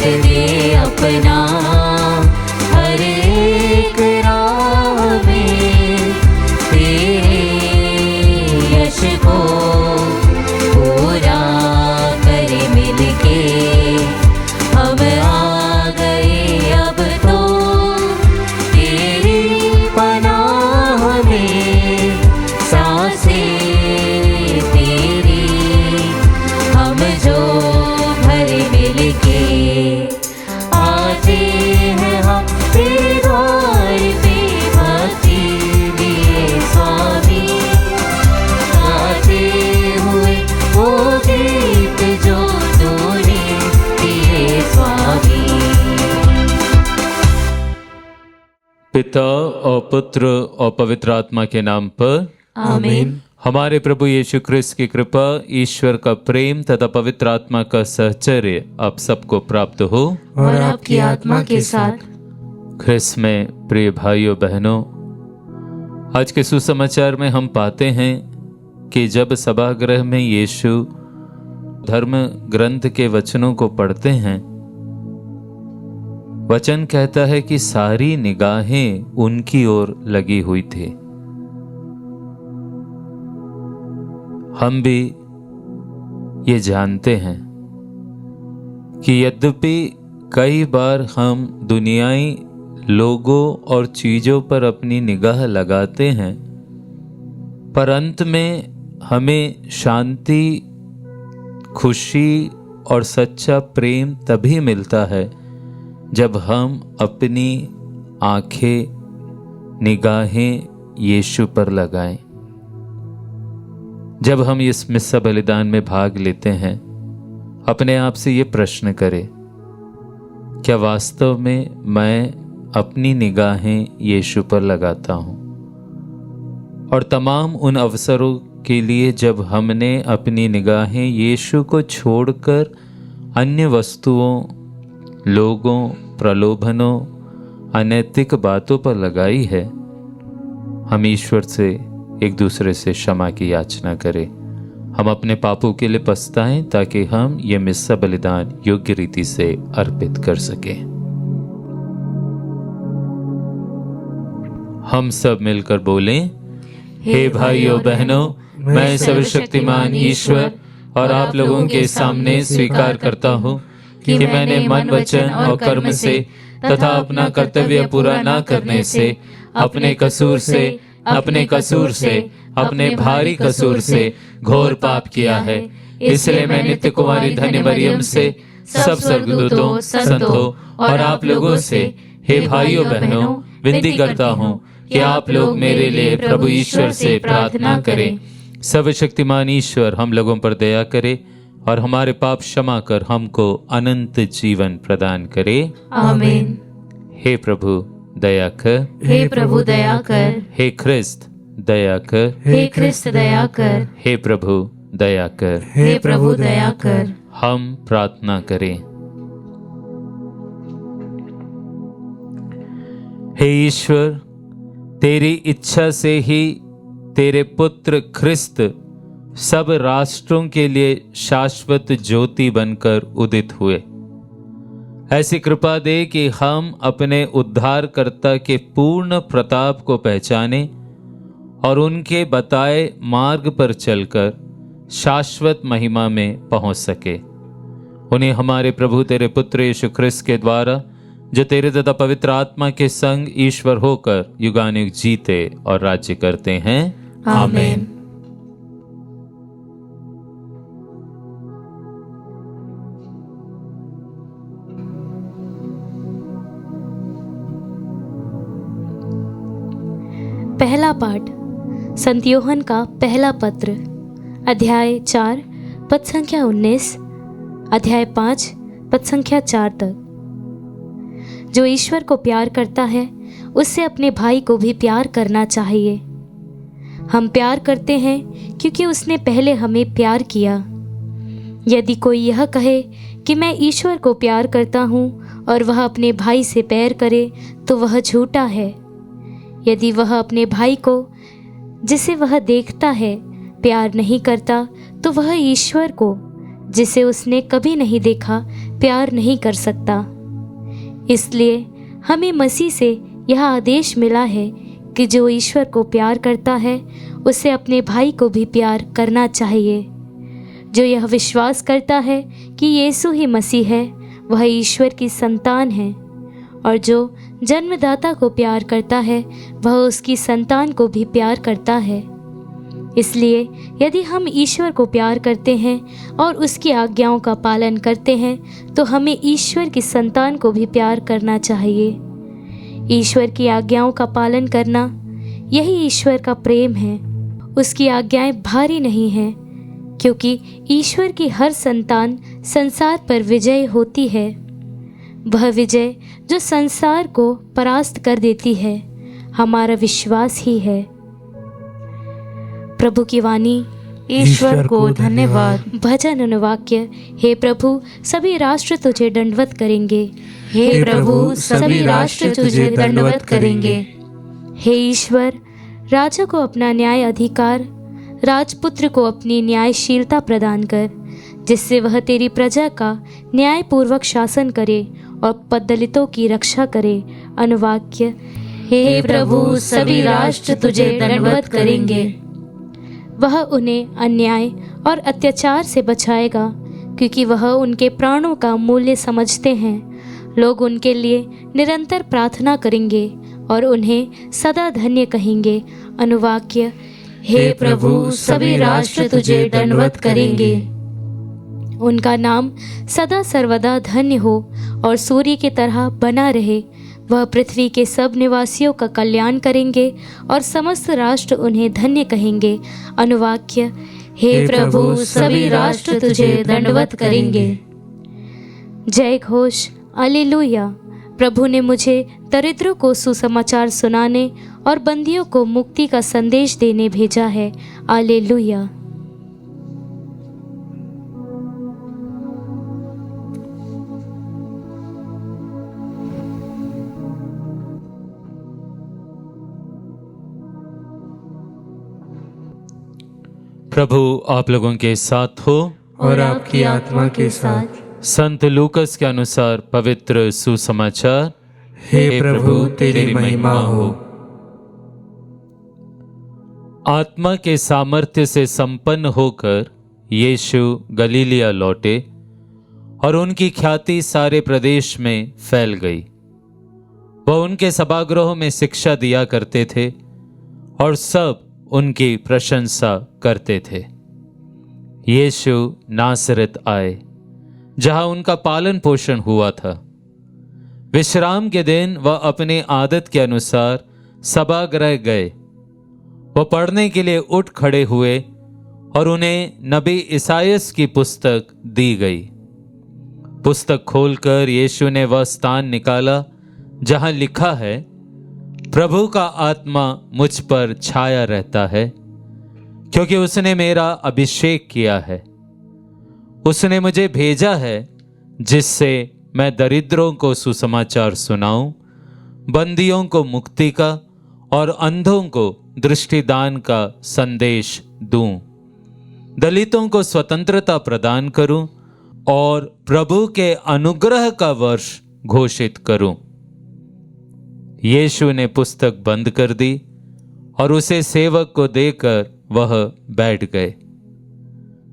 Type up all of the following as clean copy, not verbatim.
दे अपना हर एक राह में, तेरे यश को पूरा करे मिलके। हम आ गए अब तो तेरी पनाह में, सांसें तेरी हम जो भरे मिलके। आते हैं हम तेरे द्वार पे भक्ति दिए स्वामी, गाते हुए वो गीत जो तूने दिए स्वामी। पिता और पुत्र और पवित्र आत्मा के नाम पर आमीन। हमारे प्रभु यीशु ख्रिस्त की कृपा, ईश्वर का प्रेम तथा पवित्र आत्मा का सहचर्य आप सबको प्राप्त हो और आपकी आत्मा के साथ। ख्रिस्त में प्रिय भाइयों बहनों, आज के सुसमाचार में हम पाते हैं कि जब सभागृह में यीशु धर्म ग्रंथ के वचनों को पढ़ते हैं, वचन कहता है कि सारी निगाहें उनकी ओर लगी हुई थी। हम भी ये जानते हैं कि यद्यपि कई बार हम दुनियाई लोगों और चीज़ों पर अपनी निगाह लगाते हैं, पर अंत में हमें शांति, खुशी और सच्चा प्रेम तभी मिलता है जब हम अपनी आंखें, निगाहें यीशु पर लगाएं। जब हम इस मिस्सा बलिदान में भाग लेते हैं, अपने आप से ये प्रश्न करें, क्या वास्तव में मैं अपनी निगाहें यीशु पर लगाता हूँ? और तमाम उन अवसरों के लिए जब हमने अपनी निगाहें यीशु को छोड़कर अन्य वस्तुओं, लोगों, प्रलोभनों, अनैतिक बातों पर लगाई है, हम ईश्वर से एक दूसरे से क्षमा की याचना करें। हम अपने पापों के लिए पछताएं ताकि हम ये मिस्सा बलिदान योग्य रीति से अर्पित कर सकें। हम सब मिलकर बोलें, हे भाइयों बहनों, मैं सर्वशक्तिमान ईश्वर और आप लोगों के सामने स्वीकार करता हूँ कि मैंने मन, वचन और कर्म से तथा अपना कर्तव्य पूरा न करने से, अपने कसूर से, अपने भारी कसूर से घोर पाप किया है। इसलिए मैं नित्य कुमारी धन्य मरियम से, सब स्वर्गदूतों, संतों और आप लोगों से, हे भाइयों बहनों, विनती करता हूँ कि आप लोग मेरे लिए प्रभु ईश्वर से प्रार्थना करें। सर्वशक्तिमान ईश्वर हम लोगों पर दया करे और हमारे पाप क्षमा कर हमको अनंत जीवन प्रदान करे। आमीन। हे प्रभु दया कर, हे प्रभु दया कर, हे ख्रिस्त दया कर, हे ख्रिस्त दया कर, हे प्रभु दया कर। हे प्रभु दया कर। हम प्रार्थना करें। हे ईश्वर, तेरी इच्छा से ही तेरे पुत्र ख्रिस्त सब राष्ट्रों के लिए शाश्वत ज्योति बनकर उदित हुए। ऐसी कृपा दे कि हम अपने उद्धारकर्ता के पूर्ण प्रताप को पहचाने और उनके बताए मार्ग पर चलकर शाश्वत महिमा में पहुंच सके। उन्हें हमारे प्रभु तेरे पुत्र यीशु ख्रिस्त के द्वारा, जो तेरे तथा पवित्र आत्मा के संग ईश्वर होकर युगानुयुग जीते और राज्य करते हैं। आमीन। पहला पाठ संत यूहन्ना का पहला पत्र, अध्याय 4 पद संख्या 19, अध्याय 5 पद संख्या 4 तक। जो ईश्वर को प्यार करता है उससे अपने भाई को भी प्यार करना चाहिए। हम प्यार करते हैं क्योंकि उसने पहले हमें प्यार किया। यदि कोई यह कहे कि मैं ईश्वर को प्यार करता हूँ और वह अपने भाई से बैर करे तो वह झूठा है। यदि वह अपने भाई को, जिसे वह देखता है, प्यार नहीं करता तो वह ईश्वर को, जिसे उसने कभी नहीं देखा, प्यार नहीं कर सकता। इसलिए हमें मसीह से यह आदेश मिला है कि जो ईश्वर को प्यार करता है उसे अपने भाई को भी प्यार करना चाहिए। जो यह विश्वास करता है कि यीशु ही मसीह है वह ईश्वर की संतान है, और जो जन्मदाता को प्यार करता है वह उसकी संतान को भी प्यार करता है। इसलिए यदि हम ईश्वर को प्यार करते हैं और उसकी आज्ञाओं का पालन करते हैं तो हमें ईश्वर की संतान को भी प्यार करना चाहिए। ईश्वर की आज्ञाओं का पालन करना यही ईश्वर का प्रेम है। उसकी आज्ञाएं भारी नहीं हैं, क्योंकि ईश्वर की हर संतान संसार पर विजय होती है। वह विजय जो संसार को परास्त कर देती है हमारा विश्वास ही है। प्रभु की वाणी। ईश्वर को धन्यवाद। भजन अनुवाक्य। हे प्रभु, सभी राष्ट्र तुझे दंडवत करेंगे। हे प्रभु, सभी राष्ट्र तुझे दंडवत करेंगे। हे ईश्वर, राजा को अपना न्याय अधिकार, राजपुत्र को अपनी न्यायशीलता प्रदान कर, जिससे वह तेरी प्रजा का न्यायपूर्वक शासन करे और पददलितों की रक्षा करे। अनुवाक्य। हे प्रभु, सभी राष्ट्र तुझे दंडवत करेंगे। वह उन्हें अन्याय और अत्याचार से बचाएगा, क्योंकि वह उनके प्राणों का मूल्य समझते हैं। लोग उनके लिए निरंतर प्रार्थना करेंगे और उन्हें सदा धन्य कहेंगे। अनुवाक्य। हे प्रभु, सभी राष्ट्र तुझे दंडवत करेंगे। उनका नाम सदा सर्वदा धन्य हो और सूर्य की तरह बना रहे। वह पृथ्वी के सब निवासियों का कल्याण करेंगे और समस्त राष्ट्र उन्हें धन्य कहेंगे। अनुवाक्य। हे प्रभु, सभी राष्ट्र तुझे दंडवत करेंगे। जय घोष। हालेलुया। प्रभु ने मुझे दरिद्रों को सुसमाचार सुनाने और बंदियों को मुक्ति का संदेश देने भेजा है। हालेलुया। प्रभु आप लोगों के साथ हो और आपकी आत्मा के साथ। संत लूकस के अनुसार पवित्र सुसमाचार। हे प्रभु, तेरी महिमा हो। आत्मा के सामर्थ्य से संपन्न होकर यीशु गलीलिया लौटे और उनकी ख्याति सारे प्रदेश में फैल गई। वह उनके सभागृहों में शिक्षा दिया करते थे और सब उनकी प्रशंसा करते थे। यीशु नासरत आए, जहां उनका पालन पोषण हुआ था। विश्राम के दिन वह अपने आदत के अनुसार सभागृह गए। वह पढ़ने के लिए उठ खड़े हुए और उन्हें नबी इसायास की पुस्तक दी गई। पुस्तक खोलकर यीशु ने वह स्थान निकाला जहां लिखा है, प्रभु का आत्मा मुझ पर छाया रहता है, क्योंकि उसने मेरा अभिषेक किया है। उसने मुझे भेजा है जिससे मैं दरिद्रों को सुसमाचार सुनाऊं, बंदियों को मुक्ति का और अंधों को दृष्टिदान का संदेश दूं, दलितों को स्वतंत्रता प्रदान करूं और प्रभु के अनुग्रह का वर्ष घोषित करूं। यीशु ने पुस्तक बंद कर दी और उसे सेवक को देकर वह बैठ गए।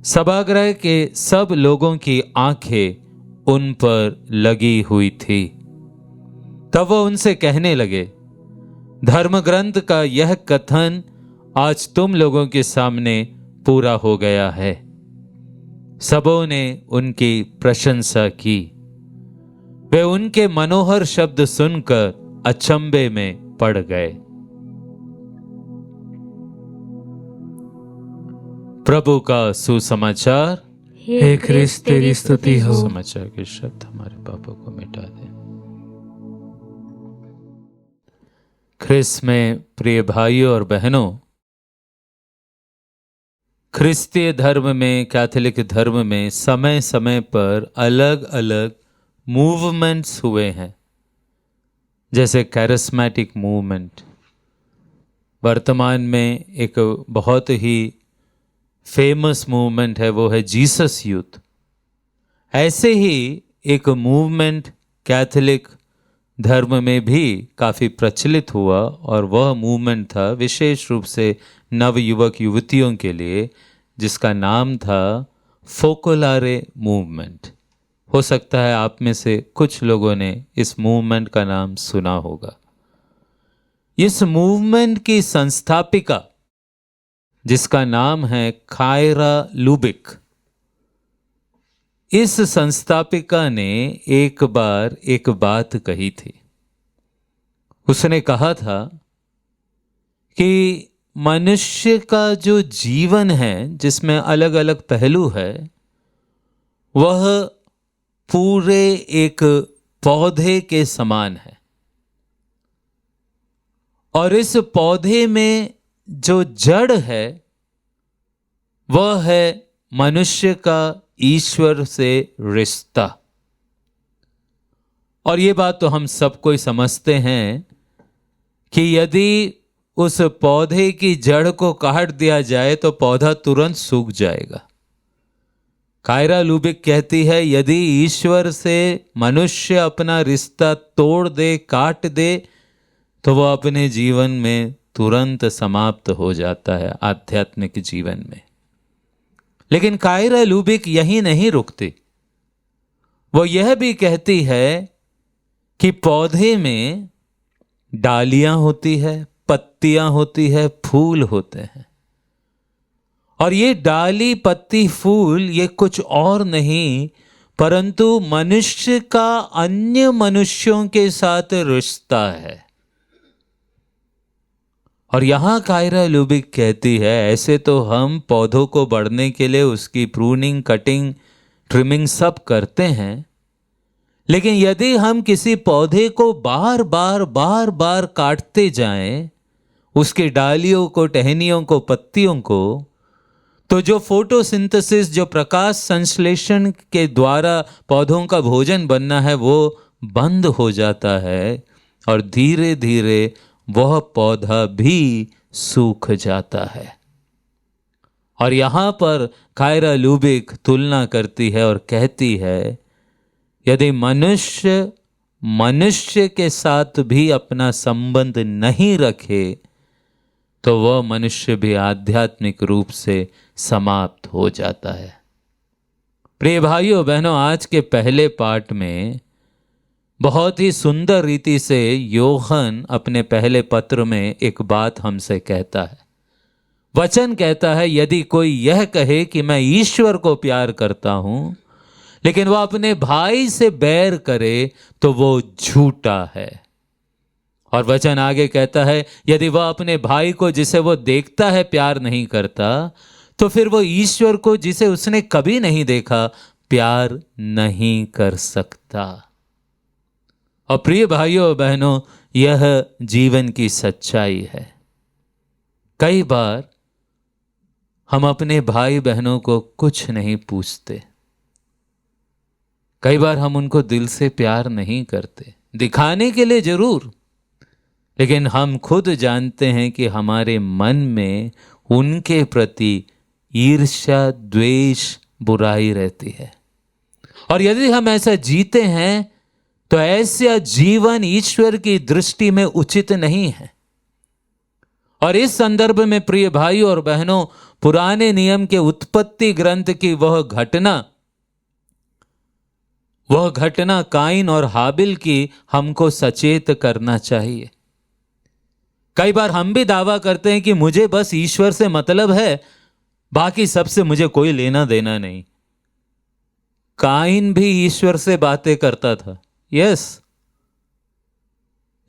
सभागृह के सब लोगों की आंखें उन पर लगी हुई थी। तब वह उनसे कहने लगे, धर्म ग्रंथ का यह कथन आज तुम लोगों के सामने पूरा हो गया है। सबों ने उनकी प्रशंसा की। वे उनके मनोहर शब्द सुनकर अचंभे में पड़ गए। प्रभु का सुसमाचार। हे ख्रिस्त, तेरी स्तुति हो। समाचार के शब्द हमारे पापों को मिटा दे। ख्रिस्त में प्रिय भाइयों और बहनों, ख्रिस्तीय धर्म में, कैथोलिक धर्म में समय समय पर अलग अलग मूवमेंट्स हुए हैं, जैसे कैरिस्मेटिक मूवमेंट। वर्तमान में एक बहुत ही फेमस मूवमेंट है, वो है जीसस यूथ। ऐसे ही एक मूवमेंट कैथोलिक धर्म में भी काफ़ी प्रचलित हुआ, और वह मूवमेंट था विशेष रूप से नवयुवक युवतियों के लिए, जिसका नाम था फोकोलारे मूवमेंट। हो सकता है आप में से कुछ लोगों ने इस मूवमेंट का नाम सुना होगा। इस मूवमेंट की संस्थापिका, जिसका नाम है कायरा लुबिक, इस संस्थापिका ने एक बार एक बात कही थी। उसने कहा था कि मनुष्य का जो जीवन है, जिसमें अलग अलग पहलू है, वह पूरे एक पौधे के समान है, और इस पौधे में जो जड़ है वह है मनुष्य का ईश्वर से रिश्ता। और ये बात तो हम सब कोई समझते हैं कि यदि उस पौधे की जड़ को काट दिया जाए तो पौधा तुरंत सूख जाएगा। कायरा लुबिक कहती है, यदि ईश्वर से मनुष्य अपना रिश्ता तोड़ दे, काट दे, तो वह अपने जीवन में तुरंत समाप्त हो जाता है, आध्यात्मिक जीवन में। लेकिन कायरा लुबिक यही नहीं रुकती, वो यह भी कहती है कि पौधे में डालियां होती है, पत्तियां होती है, फूल होते हैं, और ये डाली, पत्ती, फूल ये कुछ और नहीं परंतु मनुष्य का अन्य मनुष्यों के साथ रिश्ता है। और यहां कायरा लुबिक कहती है, ऐसे तो हम पौधों को बढ़ने के लिए उसकी प्रूनिंग, कटिंग, ट्रिमिंग सब करते हैं, लेकिन यदि हम किसी पौधे को बार बार काटते जाएं, उसकी डालियों को, टहनियों को, पत्तियों को, तो जो फोटोसिंथेसिस, जो प्रकाश संश्लेषण के द्वारा पौधों का भोजन बनना है, वो बंद हो जाता है, और धीरे धीरे वह पौधा भी सूख जाता है। और यहां पर कायरा लुबिक तुलना करती है और कहती है, यदि मनुष्य के साथ भी अपना संबंध नहीं रखे तो वह मनुष्य भी आध्यात्मिक रूप से समाप्त हो जाता है। प्रिय भाइयों बहनों, आज के पहले पाठ में बहुत ही सुंदर रीति से योहन अपने पहले पत्र में एक बात हमसे कहता है। वचन कहता है, यदि कोई यह कहे कि मैं ईश्वर को प्यार करता हूं लेकिन वह अपने भाई से बैर करे तो वो झूठा है। और वचन आगे कहता है, यदि वह अपने भाई को जिसे वो देखता है प्यार नहीं करता तो फिर वो ईश्वर को जिसे उसने कभी नहीं देखा प्यार नहीं कर सकता। और प्रिय भाइयों बहनों, यह जीवन की सच्चाई है। कई बार हम अपने भाई बहनों को कुछ नहीं पूछते, कई बार हम उनको दिल से प्यार नहीं करते, दिखाने के लिए जरूर, लेकिन हम खुद जानते हैं कि हमारे मन में उनके प्रति ईर्ष्या, द्वेष, बुराई रहती है। और यदि हम ऐसा जीते हैं तो ऐसा जीवन ईश्वर की दृष्टि में उचित नहीं है। और इस संदर्भ में प्रिय भाइयों और बहनों, पुराने नियम के उत्पत्ति ग्रंथ की वह घटना काइन और हाबिल की हमको सचेत करना चाहिए। कई बार हम भी दावा करते हैं कि मुझे बस ईश्वर से मतलब है, बाकी सबसे मुझे कोई लेना देना नहीं। काइन भी ईश्वर से बातें करता था। यस,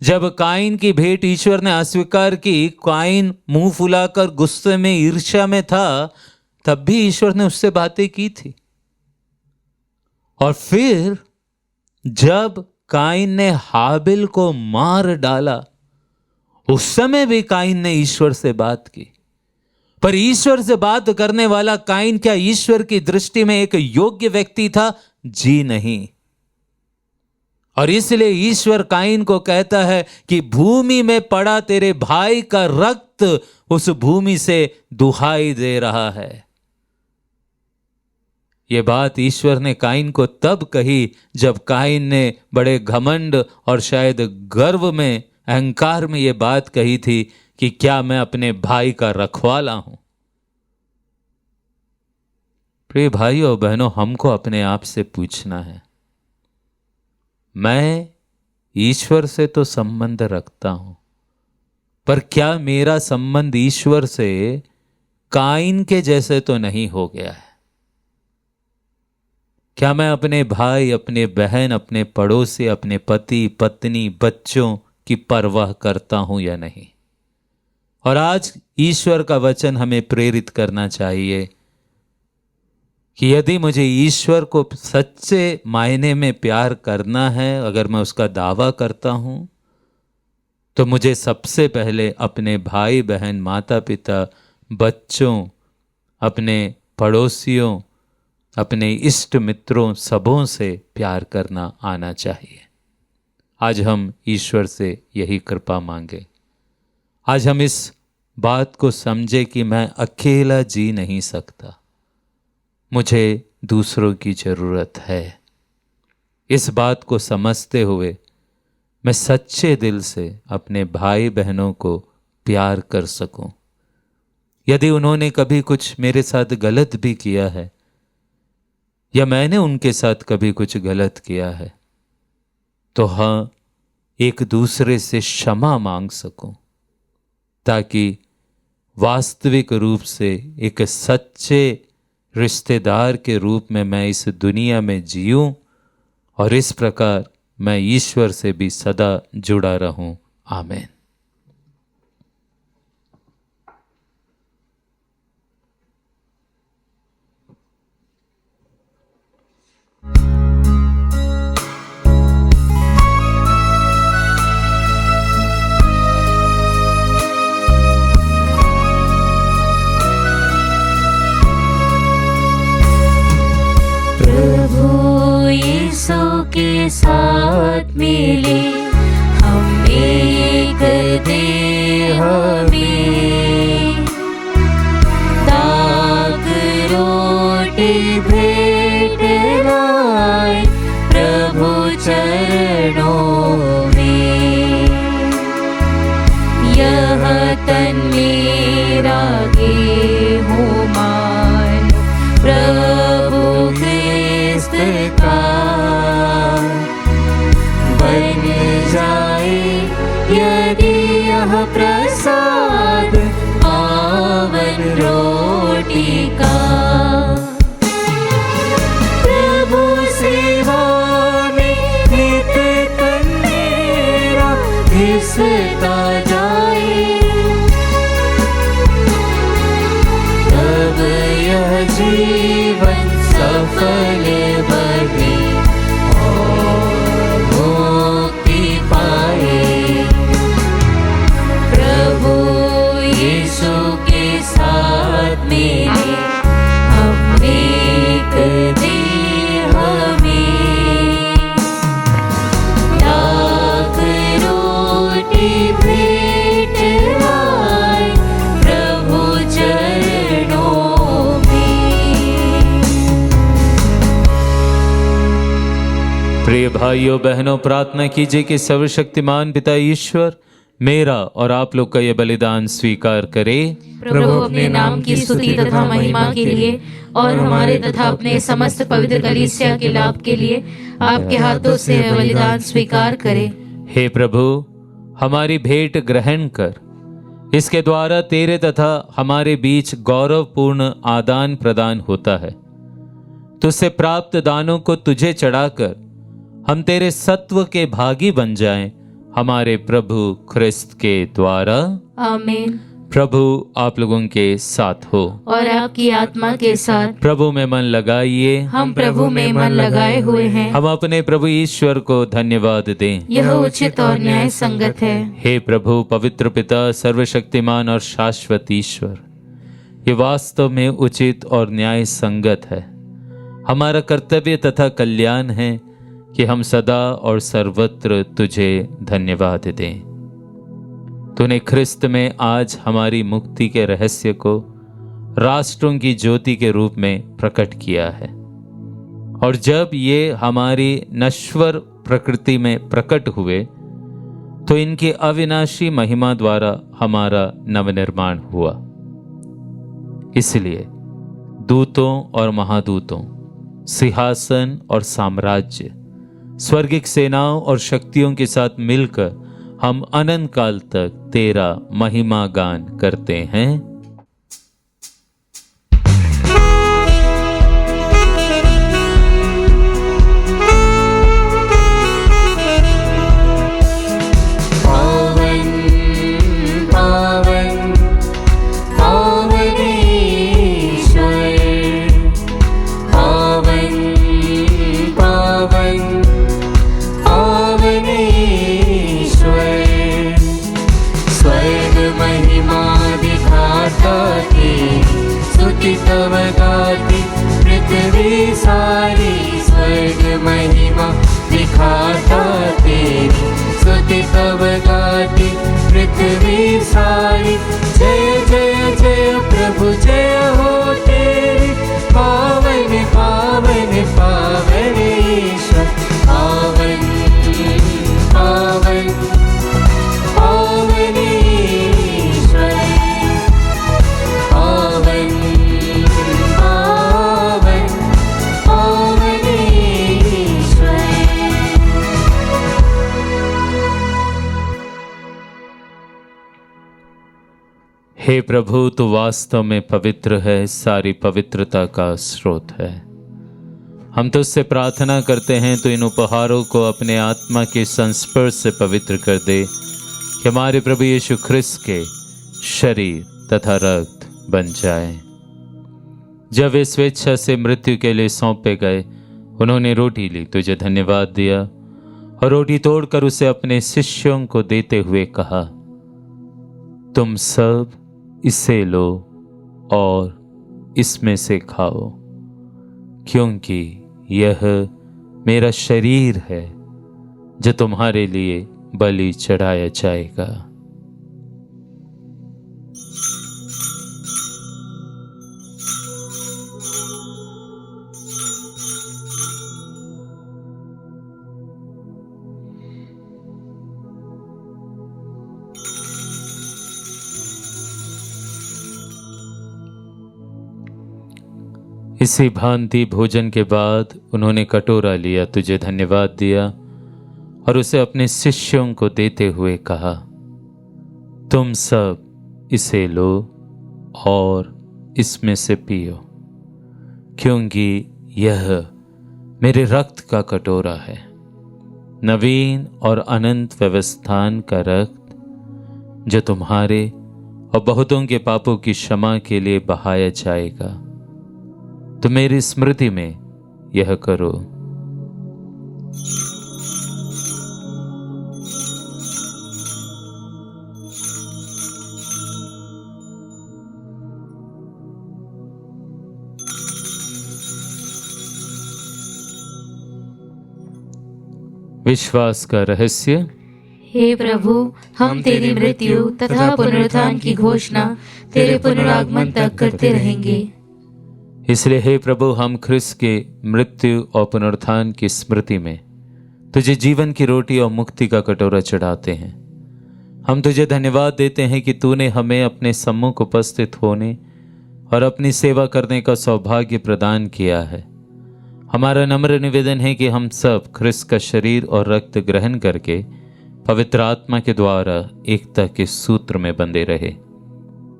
जब काइन की भेंट ईश्वर ने अस्वीकार की, काइन मुंह फुलाकर गुस्से में, ईर्ष्या में था, तब भी ईश्वर ने उससे बातें की थी। और फिर जब काइन ने हाबिल को मार डाला, उस समय भी काइन ने ईश्वर से बात की। पर ईश्वर से बात करने वाला काइन क्या ईश्वर की दृष्टि में एक योग्य व्यक्ति था? जी नहीं। और इसलिए ईश्वर काइन को कहता है कि भूमि में पड़ा तेरे भाई का रक्त उस भूमि से दुहाई दे रहा है। ये बात ईश्वर ने काइन को तब कही जब काइन ने बड़े घमंड और शायद गर्व में, अहंकार में ये बात कही थी कि क्या मैं अपने भाई का रखवाला हूं। प्रिय भाइयों और बहनों, हमको अपने आप से पूछना है, मैं ईश्वर से तो संबंध रखता हूं, पर क्या मेरा संबंध ईश्वर से काइन के जैसे तो नहीं हो गया है? क्या मैं अपने भाई, अपने बहन, अपने पड़ोसी, अपने पति, पत्नी, बच्चों की परवाह करता हूं या नहीं? और आज ईश्वर का वचन हमें प्रेरित करना चाहिए कि यदि मुझे ईश्वर को सच्चे मायने में प्यार करना है, अगर मैं उसका दावा करता हूं, तो मुझे सबसे पहले अपने भाई बहन, माता पिता, बच्चों, अपने पड़ोसियों, अपने इष्ट मित्रों, सबों से प्यार करना आना चाहिए। आज हम ईश्वर से यही कृपा मांगे। आज हम इस बात को समझे कि मैं अकेला जी नहीं सकता, मुझे दूसरों की जरूरत है। इस बात को समझते हुए मैं सच्चे दिल से अपने भाई बहनों को प्यार कर सकूं। यदि उन्होंने कभी कुछ मेरे साथ गलत भी किया है या मैंने उनके साथ कभी कुछ गलत किया है, तो हाँ, एक दूसरे से क्षमा मांग सकूं, ताकि वास्तविक रूप से एक सच्चे रिश्तेदार के रूप में मैं इस दुनिया में जीऊं और इस प्रकार मैं ईश्वर से भी सदा जुड़ा रहूं। आमीन। के साथ मिले हम एक देह में, दाग रोटी भेंट लाए प्रभु चरणों में। यह तन मेरा गेहूं मान प्रभु ख्रिस्त का बन जाए, यदि यह प्रसाद पावन रोटी का। प्रभु सेवा में नित तन मेरा घिसता जाए, तब यह जीवन सफल बने और मुक्ति पाए। प्रभु यीशु के साथ मेरे हम एक देह में, दाग रोटी भेंट लाए प्रभु चरणों में। प्रिय भाइयों बहनों, प्रार्थना कीजिए कि सर्वशक्तिमान पिता ईश्वर मेरा और आप लोग का ये बलिदान स्वीकार करे। प्रभु अपने नाम की स्तुति तथा महिमा के लिए और हमारे तथा अपने समस्त पवित्र कलीसिया के लाभ के लिए आपके हाथों से यह बलिदान स्वीकार करे। हे प्रभु, हमारी भेंट ग्रहण कर। इसके द्वारा तेरे तथा हमारे बीच गौरवपूर्ण आदान प्रदान होता है। तुझसे प्राप्त दानों को तुझे चढ़ाकर हम तेरे सत्व के भागी बन जाएं, हमारे प्रभु ख्रिस्त के द्वारा। आमीन। प्रभु आप लोगों के साथ हो और आपकी आत्मा के साथ। प्रभु में मन लगाइए। हम प्रभु में मन लगाए हुए हैं। हम अपने प्रभु ईश्वर को धन्यवाद दें। यह उचित और न्याय संगत है। हे प्रभु, पवित्र पिता, सर्वशक्तिमान और शाश्वत ईश्वर, ये वास्तव में उचित और न्याय संगत है। हमारा कर्तव्य तथा कल्याण है कि हम सदा और सर्वत्र तुझे धन्यवाद दें। तूने ख्रिस्त में आज हमारी मुक्ति के रहस्य को राष्ट्रों की ज्योति के रूप में प्रकट किया है। और जब ये हमारी नश्वर प्रकृति में प्रकट हुए तो इनकी अविनाशी महिमा द्वारा हमारा नवनिर्माण हुआ। इसलिए दूतों और महादूतों, सिंहासन और साम्राज्य, स्वर्गिक सेनाओं और शक्तियों के साथ मिलकर हम अनंत काल तक तेरा महिमा गान करते हैं। तव गाती पृथ्वी सारी, स्वर्ग महिमा दिखाता तेरी। स्तुति तव गाती पृथ्वी सारी, जय जय जय प्रभु जय हो तेरी। पावन पावन पावन ईश्वर, पावन पावन पावन ईश्वर, पावन पावन पावन ईश्वर। हे प्रभु, तू वास्तव में पवित्र है, सारी पवित्रता का स्रोत है। हम तुझसे प्रार्थना करते हैं तो इन उपहारों को अपने आत्मा के संस्पर्श से पवित्र कर दे कि हमारे प्रभु यीशु ख्रिस्त के शरीर तथा रक्त बन जाए। जब वे स्वेच्छा से मृत्यु के लिए सौंपे गए, उन्होंने रोटी ली, तुझे धन्यवाद दिया और रोटी तोड़कर उसे अपने शिष्यों को देते हुए कहा, तुम सब इसे लो और इसमें से खाओ, क्योंकि यह मेरा शरीर है जो तुम्हारे लिए बलि चढ़ाया जाएगा। इसी भांति भोजन के बाद उन्होंने कटोरा लिया, तुझे धन्यवाद दिया और उसे अपने शिष्यों को देते हुए कहा, तुम सब इसे लो और इसमें से पियो, क्योंकि यह मेरे रक्त का कटोरा है, नवीन और अनंत व्यवस्थान का रक्त, जो तुम्हारे और बहुतों के पापों की क्षमा के लिए बहाया जाएगा। तो मेरी स्मृति में यह करो। विश्वास का रहस्य। हे प्रभु, हम तेरी मृत्यु तथा पुनरुत्थान की घोषणा तेरे पुनरागमन तक करते रहेंगे। इसलिए हे प्रभु, हम ख्रिस्त के मृत्यु और पुनरुत्थान की स्मृति में तुझे जीवन की रोटी और मुक्ति का कटोरा चढ़ाते हैं। हम तुझे धन्यवाद देते हैं कि तूने हमें अपने सम्मुख उपस्थित होने और अपनी सेवा करने का सौभाग्य प्रदान किया है। हमारा नम्र निवेदन है कि हम सब ख्रिस्त का शरीर और रक्त ग्रहण करके पवित्र आत्मा के द्वारा एकता के सूत्र में बंधे रहे।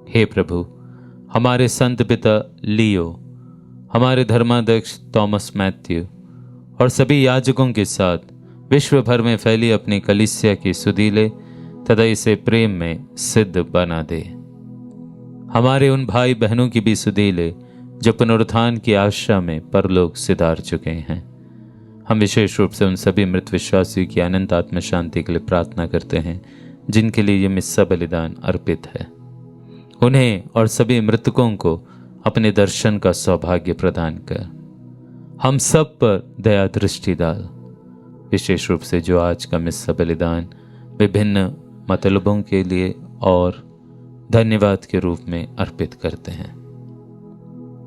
हे प्रभु, हमारे संत पिता लियो, हमारे धर्माध्यक्ष थॉमस मैथ्यू और सभी याजकों के साथ विश्व भर में फैली अपनी कलीसिया की सुधीले तथा इसे प्रेम में सिद्ध बना दे। हमारे उन भाई बहनों की भी सुधीले जो पुनरुत्थान की आशा में परलोक सिधार चुके हैं। हम विशेष रूप से उन सभी मृत विश्वासियों की अनंत आत्म शांति के लिए प्रार्थना करते हैं जिनके लिए ये मिस्सा बलिदान अर्पित है। उन्हें और सभी मृतकों को अपने दर्शन का सौभाग्य प्रदान कर हम सब पर दया दृष्टि डाल। विशेष रूप से जो आज का मिस्सा बलिदान विभिन्न मतलबों के लिए और धन्यवाद के रूप में अर्पित करते हैं,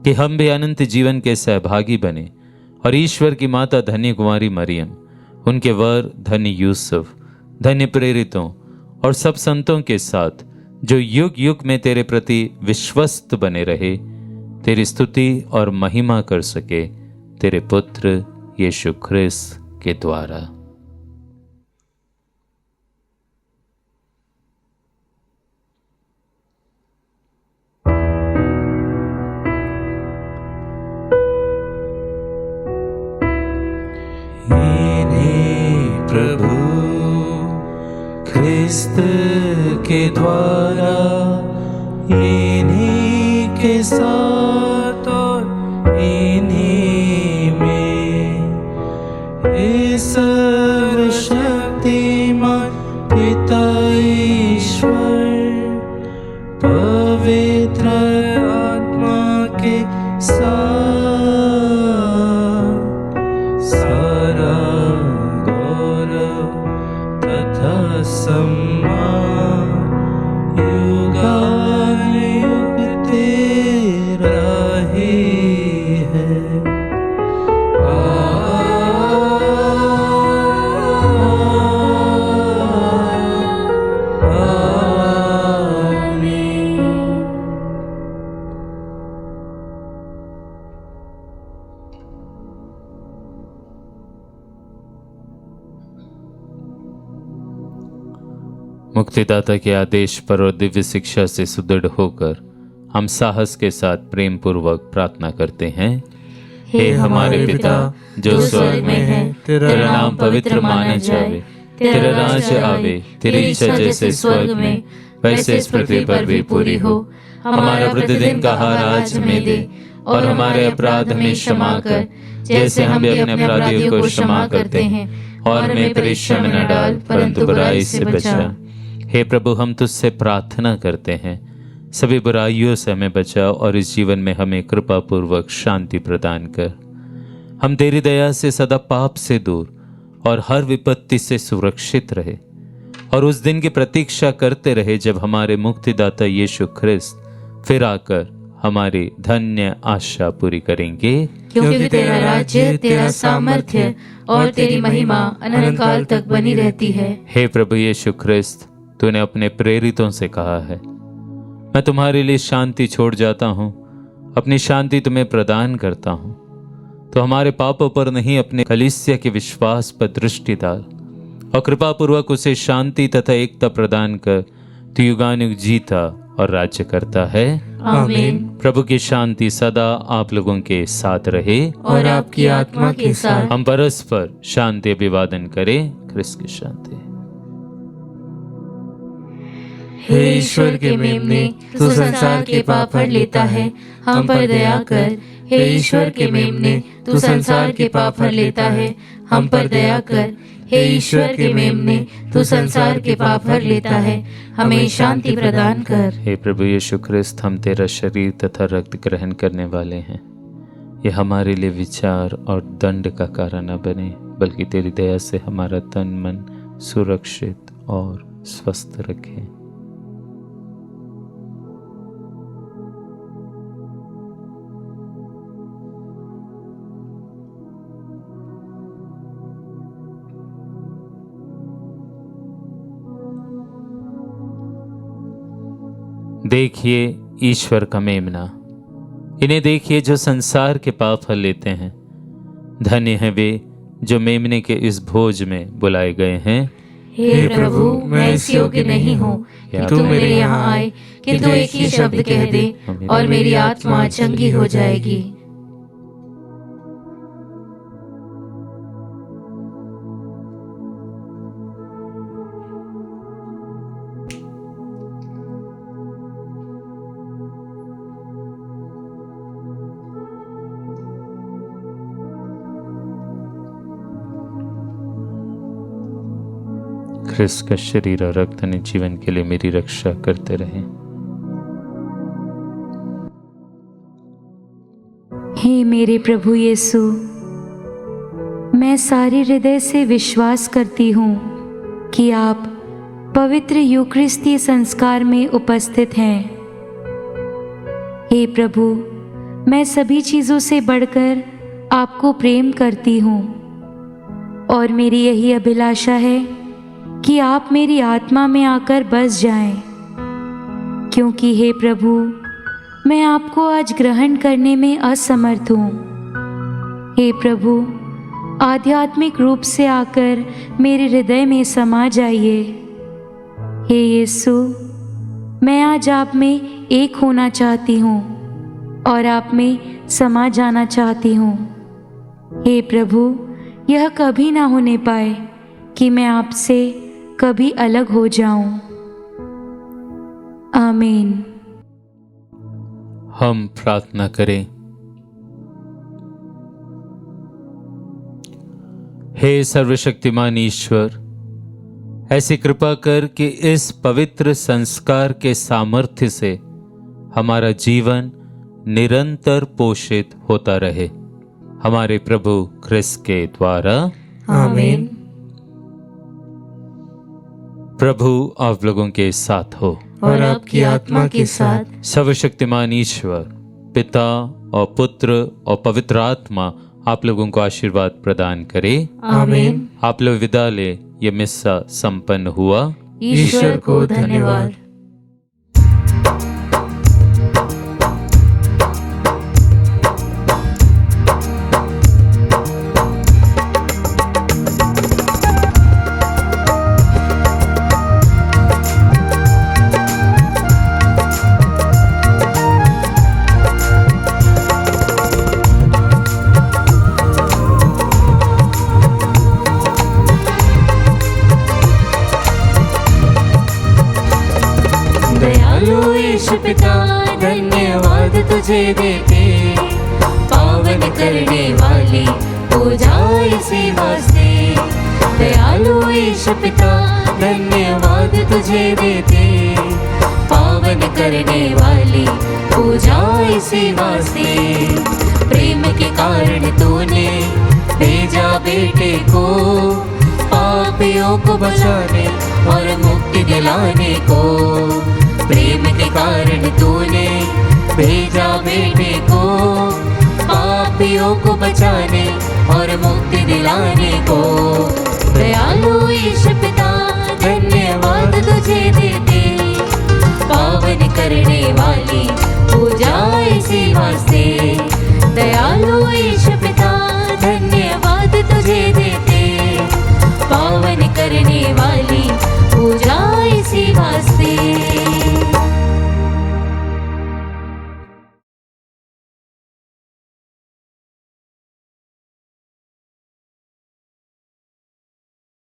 कि हम भी अनंत जीवन के सहभागी बने और ईश्वर की माता धन्य कुमारी मरियम, उनके वर धन्य यूसुफ, धन्य प्रेरितों और सब संतों के साथ जो युग युग में तेरे प्रति विश्वस्त बने रहे, तेरी स्तुति और महिमा कर सके तेरे पुत्र यीशु ख्रिस्त के द्वारा। प्रभु ख्रिस्त के द्वारा, इन्हीं के साथ और इन्हीं में, इस सर्वशक्तिमान पिता ईश्वर पवित्र आत्मा के साथ सारा सम्मान युगानुयुग तेरा ही है। मुक्तिदाता के आदेश पर और दिव्य शिक्षा से सुदृढ़ होकर हम साहस के साथ प्रेम पूर्वक प्रार्थना करते हैं। हे हमारे पिता जो स्वर्ग में है, तेरा नाम पवित्र माना जावे, तेरा राज्य आवे, तेरी इच्छा जैसे स्वर्ग में वैसे इस पृथ्वी पर भी पूरी हो। हमारा प्रतिदिन का आहार आज हमें दे, और हमारे अपराध हमें क्षमा कर जैसे हम भी अपने अपराधियों को क्षमा करते हैं, और हमें परीक्षा में न डाल परंतु बुराई से बचा। हे प्रभु, हम तुझसे प्रार्थना करते हैं, सभी बुराइयों से हमें बचाओ और इस जीवन में हमें कृपा पूर्वक शांति प्रदान कर। हम तेरी दया से सदा पाप से दूर और हर विपत्ति से सुरक्षित रहे, और उस दिन की प्रतीक्षा करते रहे जब हमारे मुक्तिदाता यीशु ख्रिस्त फिर आकर हमारी धन्य आशा पूरी करेंगे। क्योंकि तेरा राज्य, तेरा सामर्थ्य और तेरी महिमा अनंत काल तक बनी रहती है। हे प्रभु यीशु ख्रिस्त, तूने अपने प्रेरितों से कहा है, मैं तुम्हारे लिए शांति छोड़ जाता हूँ, अपनी शांति तुम्हें प्रदान करता हूँ। तो हमारे पापों पर नहीं, अपने कलीसिया के विश्वास पर दृष्टि डाल और कृपा पूर्वक उसे शांति तथा एकता प्रदान कर तू युगानुयुग जीता और राज्य करता है। आमीन। प्रभु की शांति सदा आप लोगों के साथ रहे और आपकी आत्मा के साथ। हम परस्पर शांति अभिवादन करें। ख्रिस्त की शांति। हे ईश्वर के मेमने, तू संसार के पाप हर लेता है, हम पर दया कर। हे ईश्वर के मेमने, तू संसार के पाप हर लेता है, हम पर दया कर। हे ईश्वर के मेमने, तू संसार के पाप हर लेता है, हमें शांति प्रदान कर। हे प्रभु यीशु ख्रिस्त, हम तेरा शरीर तथा रक्त ग्रहण करने वाले हैं। ये हमारे लिए विचार और दंड का कारण न बने, बल्कि तेरी दया से हमारा तन मन सुरक्षित और स्वस्थ रखे। देखिए ईश्वर का मेमना, इन्हें देखिए जो संसार के पाप हर लेते हैं। धन्य हैं वे जो मेमने के इस भोज में बुलाए गए हैं। हे प्रभु, मैं इस योग्य नहीं हूँ कि तू मेरे यहाँ आए, किंतु एक ही शब्द कह दे और मेरी आत्मा चंगी हो जाएगी। ख्रिस्त का शरीर और रक्त ने जीवन के लिए मेरी रक्षा करते रहे। हे मेरे प्रभु यीशु, मैं सारे हृदय से विश्वास करती हूँ कि आप पवित्र यूकरिस्तीय संस्कार में उपस्थित हैं। हे प्रभु, मैं सभी चीज़ों से बढ़कर आपको प्रेम करती हूँ और मेरी यही अभिलाषा है कि आप मेरी आत्मा में आकर बस जाएं, क्योंकि हे प्रभु, मैं आपको आज ग्रहण करने में असमर्थ हूँ। हे प्रभु, आध्यात्मिक रूप से आकर मेरे हृदय में समा जाइए। हे यीशु, मैं आज आप में एक होना चाहती हूँ और आप में समा जाना चाहती हूँ। हे प्रभु, यह कभी ना होने पाए कि मैं आपसे कभी अलग हो जाऊं। आमीन। हम प्रार्थना करें। हे सर्वशक्तिमान ईश्वर, ऐसी कृपा कर कि इस पवित्र संस्कार के सामर्थ्य से हमारा जीवन निरंतर पोषित होता रहे, हमारे प्रभु ख्रिस्त के द्वारा। आमीन। प्रभु आप लोगों के साथ हो और आपकी आत्मा के साथ। सर्वशक्तिमान ईश्वर पिता और पुत्र और पवित्र आत्मा आप लोगों को आशीर्वाद प्रदान करे। आमीन। आप लोग विदा ले, ये मिस्सा संपन्न हुआ। ईश्वर को धन्यवाद। पिता धन्यवाद तुझे देते, पावन करने वाली पूजा इसी वास्ते। दयालु ईश पिता धन्यवाद तुझे देते, पावन करने वाली पूजा इसी वास्ते। प्रेम के कारण तूने भेजा बेटे को, पापियों को बचाने और मुक्ति दिलाने को। प्रेम के कारण तूने भेजा बेटे को, पापियों को बचाने और मुक्ति दिलाने को। दयालु ईश पिता धन्यवाद तुझे देते, पावन करने वाली पूजा इसी वास्ते। दयालु